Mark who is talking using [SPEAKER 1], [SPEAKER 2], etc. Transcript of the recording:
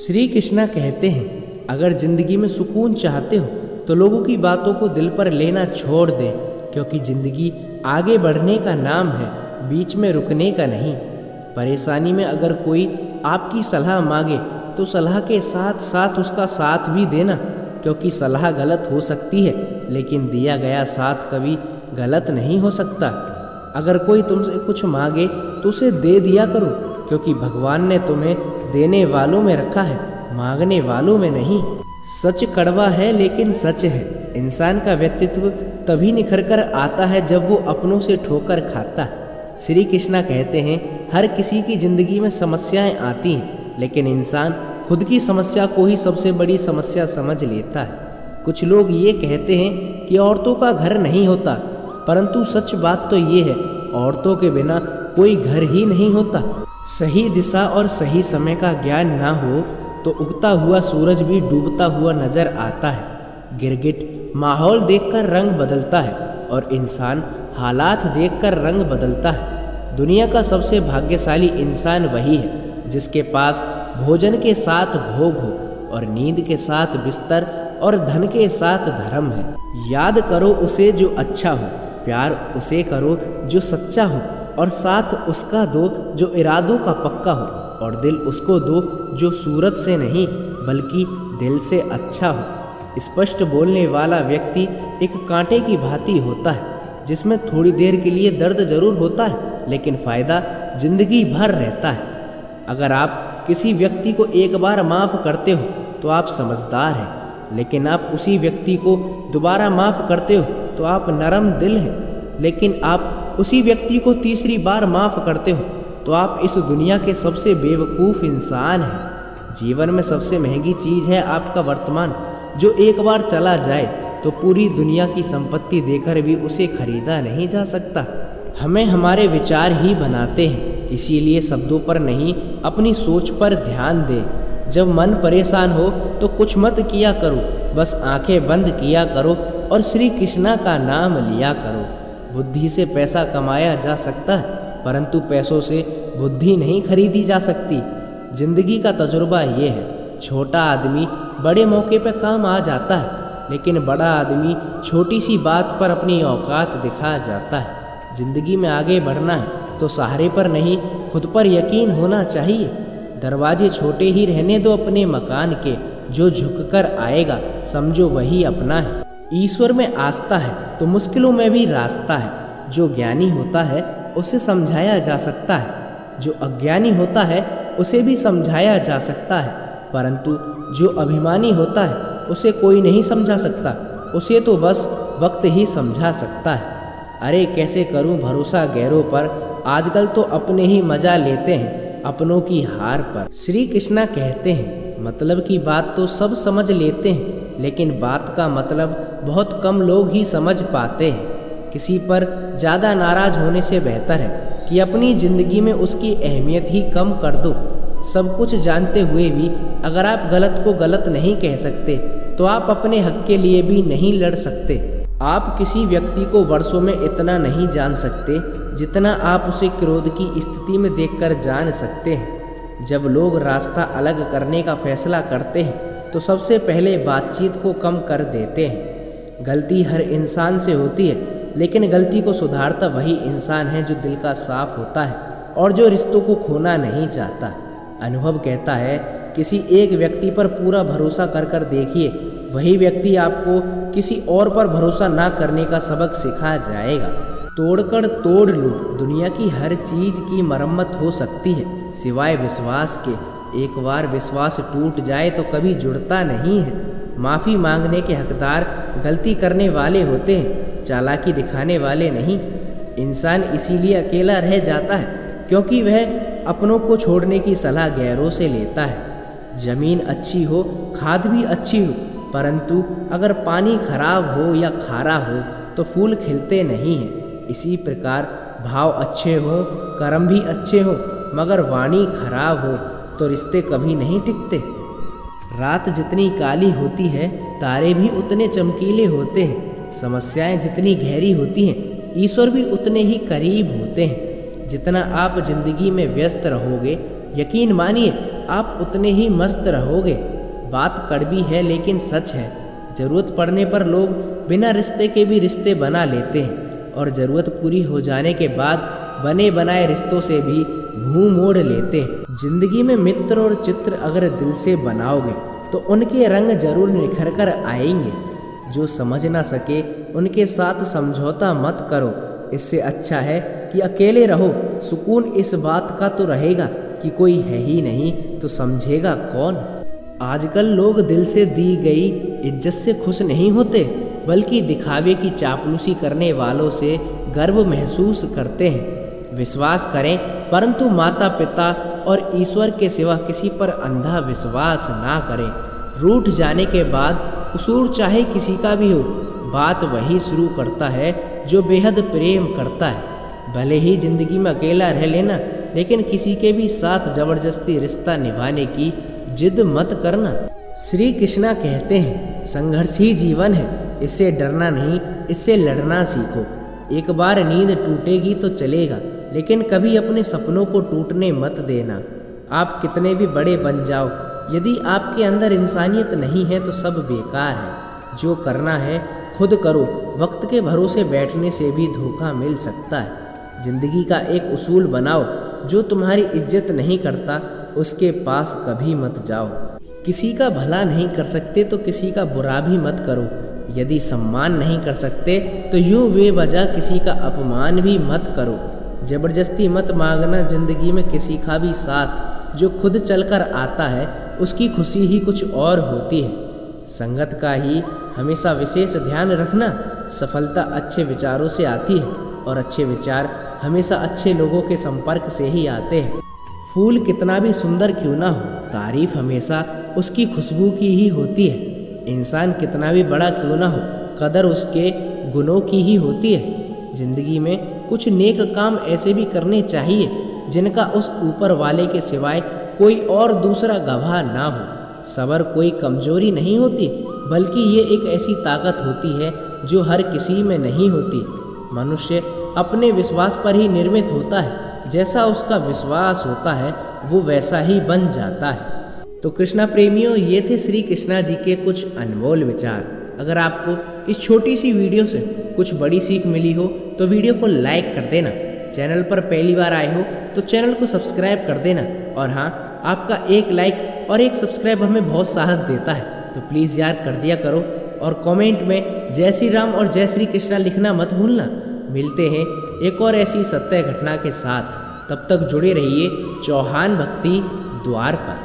[SPEAKER 1] श्री कृष्णा कहते हैं, अगर जिंदगी में सुकून चाहते हो तो लोगों की बातों को दिल पर लेना छोड़ दें, क्योंकि जिंदगी आगे बढ़ने का नाम है, बीच में रुकने का नहीं। परेशानी में अगर कोई आपकी सलाह मांगे तो सलाह के साथ साथ उसका साथ भी देना, क्योंकि सलाह गलत हो सकती है लेकिन दिया गया साथ कभी गलत नहीं हो सकता। अगर कोई तुमसे कुछ मांगे तो उसे दे दिया करो, क्योंकि भगवान ने तुम्हें देने वालों में रखा है, मांगने वालों में नहीं। सच कड़वा है लेकिन सच है। इंसान का व्यक्तित्व तभी निखर कर आता है जब वो अपनों से ठोकर खाता है। श्री कृष्णा कहते हैं, हर किसी की ज़िंदगी में समस्याएं आती हैं, लेकिन इंसान खुद की समस्या को ही सबसे बड़ी समस्या समझ लेता है। कुछ लोग ये कहते हैं कि औरतों का घर नहीं होता, परंतु सच बात तो ये है, औरतों के बिना कोई घर ही नहीं होता। सही दिशा और सही समय का ज्ञान ना हो तो उगता हुआ सूरज भी डूबता हुआ नजर आता है। गिरगिट माहौल देखकर रंग बदलता है और इंसान हालात देखकर रंग बदलता है। दुनिया का सबसे भाग्यशाली इंसान वही है जिसके पास भोजन के साथ भोग हो और नींद के साथ बिस्तर और धन के साथ धर्म है। याद करो उसे जो अच्छा हो, प्यार उसे करो जो सच्चा हो, और साथ उसका दो जो इरादों का पक्का हो, और दिल उसको दो जो सूरत से नहीं बल्कि दिल से अच्छा हो। स्पष्ट बोलने वाला व्यक्ति एक कांटे की भांति होता है, जिसमें थोड़ी देर के लिए दर्द जरूर होता है लेकिन फ़ायदा जिंदगी भर रहता है। अगर आप किसी व्यक्ति को एक बार माफ़ करते हो तो आप समझदार हैं, लेकिन आप उसी व्यक्ति को दोबारा माफ़ करते हो तो आप नरम दिल हैं। लेकिन आप उसी व्यक्ति को तीसरी बार माफ़ करते हो तो आप इस दुनिया के सबसे बेवकूफ़ इंसान हैं। जीवन में सबसे महंगी चीज़ है आपका वर्तमान, जो एक बार चला जाए तो पूरी दुनिया की संपत्ति देकर भी उसे खरीदा नहीं जा सकता। हमें हमारे विचार ही बनाते हैं, इसीलिए शब्दों पर नहीं अपनी सोच पर ध्यान दें। जब मन परेशान हो तो कुछ मत किया करो, बस आंखें बंद किया करो और श्री कृष्णा का नाम लिया करो। बुद्धि से पैसा कमाया जा सकता है, परंतु पैसों से बुद्धि नहीं खरीदी जा सकती। जिंदगी का तजुर्बा ये है, छोटा आदमी बड़े मौके पर काम आ जाता है, लेकिन बड़ा आदमी छोटी सी बात पर अपनी औकात दिखा जाता है। जिंदगी में आगे बढ़ना है तो सहारे पर नहीं, खुद पर यकीन होना चाहिए। दरवाजे छोटे ही रहने दो अपने मकान के, जो झुककर आएगा समझो वही अपना है। ईश्वर में आस्था है तो मुश्किलों में भी रास्ता है। जो ज्ञानी होता है उसे समझाया जा सकता है, जो अज्ञानी होता है उसे भी समझाया जा सकता है, परंतु जो अभिमानी होता है उसे कोई नहीं समझा सकता, उसे तो बस वक्त ही समझा सकता है। अरे कैसे करूं भरोसा गैरों पर, आजकल तो अपने ही मजा लेते हैं अपनों की हार पर। श्री कृष्णा कहते हैं, मतलब की बात तो सब समझ लेते हैं, लेकिन बात का मतलब बहुत कम लोग ही समझ पाते हैं। किसी पर ज़्यादा नाराज़ होने से बेहतर है कि अपनी ज़िंदगी में उसकी अहमियत ही कम कर दो। सब कुछ जानते हुए भी अगर आप गलत को गलत नहीं कह सकते तो आप अपने हक के लिए भी नहीं लड़ सकते। आप किसी व्यक्ति को वर्षों में इतना नहीं जान सकते जितना आप उसे क्रोध की स्थिति में देखकर जान सकते हैं। जब लोग रास्ता अलग करने का फैसला करते हैं तो सबसे पहले बातचीत को कम कर देते हैं। गलती हर इंसान से होती है, लेकिन गलती को सुधारता वही इंसान है जो दिल का साफ होता है और जो रिश्तों को खोना नहीं चाहता। अनुभव कहता है, किसी एक व्यक्ति पर पूरा भरोसा कर कर देखिए, वही व्यक्ति आपको किसी और पर भरोसा ना करने का सबक सिखा जाएगा। तोड़कर तोड़ लो, दुनिया की हर चीज़ की मरम्मत हो सकती है सिवाय विश्वास के। एक बार विश्वास टूट जाए तो कभी जुड़ता नहीं है। माफ़ी मांगने के हकदार गलती करने वाले होते हैं, चालाकी दिखाने वाले नहीं। इंसान इसीलिए अकेला रह जाता है क्योंकि वह अपनों को छोड़ने की सलाह गैरों से लेता है। ज़मीन अच्छी हो, खाद भी अच्छी हो, परंतु अगर पानी खराब हो या खारा हो तो फूल खिलते नहीं हैं। इसी प्रकार भाव अच्छे हो, कर्म भी अच्छे हो, मगर वाणी खराब हो तो रिश्ते कभी नहीं टिकते। रात जितनी काली होती है तारे भी उतने चमकीले होते हैं। समस्याएं जितनी गहरी होती हैं ईश्वर भी उतने ही करीब होते हैं। जितना आप जिंदगी में व्यस्त रहोगे, यकीन मानिए आप उतने ही मस्त रहोगे। बात कड़वी है लेकिन सच है। ज़रूरत पड़ने पर लोग बिना रिश्ते के भी रिश्ते बना लेते हैं और ज़रूरत पूरी हो जाने के बाद बने बनाए रिश्तों से भी मुंह मोड़ लेते हैं। जिंदगी में मित्र और चित्र अगर दिल से बनाओगे तो उनके रंग जरूर निखर कर आएंगे। जो समझ ना सके उनके साथ समझौता मत करो। इससे अच्छा है कि अकेले रहो। सुकून इस बात का तो रहेगा कि कोई है ही नहीं तो समझेगा कौन। आजकल लोग दिल से दी गई इज्जत से खुश नहीं होते, बल्कि दिखावे की चापलूसी करने वालों से गर्व महसूस करते हैं। विश्वास करें, परंतु माता पिता और ईश्वर के सिवा किसी पर अंधा विश्वास ना करें। रूठ जाने के बाद कसूर चाहे किसी का भी हो, बात वही शुरू करता है जो बेहद प्रेम करता है। भले ही जिंदगी में अकेला रह लेना, लेकिन किसी के भी साथ जबरदस्ती रिश्ता निभाने की जिद मत करना। श्री कृष्णा कहते हैं, संघर्ष ही जीवन है, इससे डरना नहीं, इससे लड़ना सीखो। एक बार नींद टूटेगी तो चलेगा, लेकिन कभी अपने सपनों को टूटने मत देना। आप कितने भी बड़े बन जाओ, यदि आपके अंदर इंसानियत नहीं है तो सब बेकार है। जो करना है खुद करो। वक्त के भरोसे बैठने से भी धोखा मिल सकता है। जिंदगी का एक उसूल बनाओ, जो तुम्हारी इज्जत नहीं करता उसके पास कभी मत जाओ। किसी का भला नहीं कर सकते तो किसी का बुरा भी मत करो। यदि सम्मान नहीं कर सकते तो यूं बेवजह किसी का अपमान भी मत करो। जबरदस्ती मत मांगना जिंदगी में किसी का भी साथ। जो खुद चलकर आता है उसकी खुशी ही कुछ और होती है। संगत का ही हमेशा विशेष ध्यान रखना। सफलता अच्छे विचारों से आती है और अच्छे विचार हमेशा अच्छे लोगों के संपर्क से ही आते हैं। फूल कितना भी सुंदर क्यों ना हो, तारीफ हमेशा उसकी खुशबू की ही होती है। इंसान कितना भी बड़ा क्यों ना हो, कदर उसके गुणों की ही होती है। जिंदगी में कुछ नेक काम ऐसे भी करने चाहिए जिनका उस ऊपर वाले के सिवाय कोई और दूसरा गवाह ना हो। सब्र कोई कमजोरी नहीं होती, बल्कि ये एक ऐसी ताकत होती है जो हर किसी में नहीं होती। मनुष्य अपने विश्वास पर ही निर्मित होता है। जैसा उसका विश्वास होता है वो वैसा ही बन जाता है। तो कृष्णा प्रेमियों, ये थे श्री कृष्णा जी के कुछ अनमोल विचार। अगर आपको इस छोटी सी वीडियो से कुछ बड़ी सीख मिली हो तो वीडियो को लाइक कर देना। चैनल पर पहली बार आए हो तो चैनल को सब्सक्राइब कर देना। और हाँ, आपका एक लाइक और एक सब्सक्राइब हमें बहुत साहस देता है, तो प्लीज़ यार कर दिया करो। और कमेंट में जय श्री राम और जय श्री कृष्णा लिखना मत भूलना। मिलते हैं एक और ऐसी सत्य घटना के साथ। तब तक जुड़े रहिए चौहान भक्ति द्वार पर।